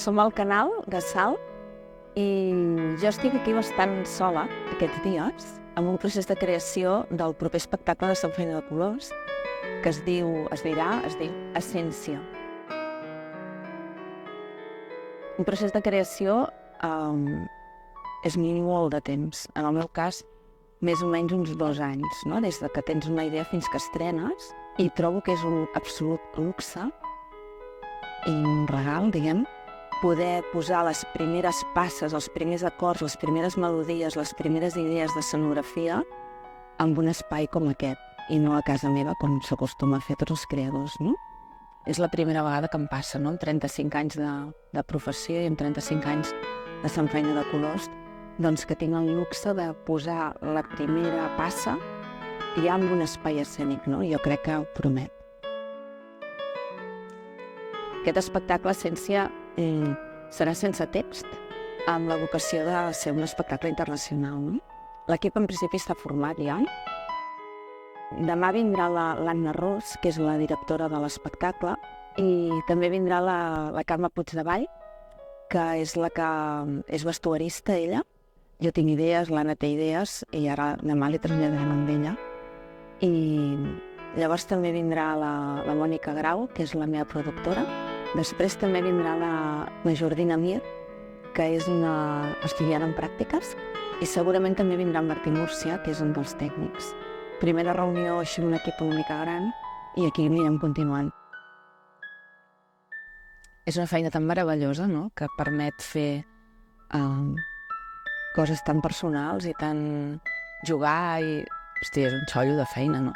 Som al canal de Salt i jo estic aquí bastant sola aquests dies amb un procés de creació del proper espectacle de Sant Feina de Colors que es diu Essència. Un procés de creació és molt de temps. En el meu cas, més o menys uns 2 anys, no? Des que tens una idea fins que estrenes, i trobo que és un absolut luxe i un regal, diguem, poder posar les primeres passes, els primers acords, les primeres melodies, les primeres idees d'escenografia en un espai com aquest, i no a casa meva, com s'acostuma a fer tots els creadors, no? És la primera vegada que em passa, no? Amb 35 anys de professió i amb 35 anys de Sant Feina de Colors, doncs que tinc el luxe de posar la primera passa ja en un espai escènic, no? Jo crec que ho promet. Aquest espectacle, Essència, serà sense text, amb la vocació de ser un espectacle internacional, no? L'equip en principi està format ja. Demà vindrà l'Anna Ros, que és la directora de l'espectacle, i també vindrà la Carme Puigdevall, que és la que és vestuarista, ella. Jo tinc idees, l'Anna té idees, i ara demà li traslladarem amb ella. I llavors també vindrà la Mònica Grau, que és la meva productora. Després també vindrà la Jordina Mir, que és una estudiant en pràctiques, i segurament també vindrà en Martí Múrcia, que és un dels tècnics. Primera reunió així amb un equip una mica gran, i aquí anirem continuant. És una feina tan meravellosa, no?, que permet fer coses tan personals i tan jugar i... Hosti, és un xollo de feina, no?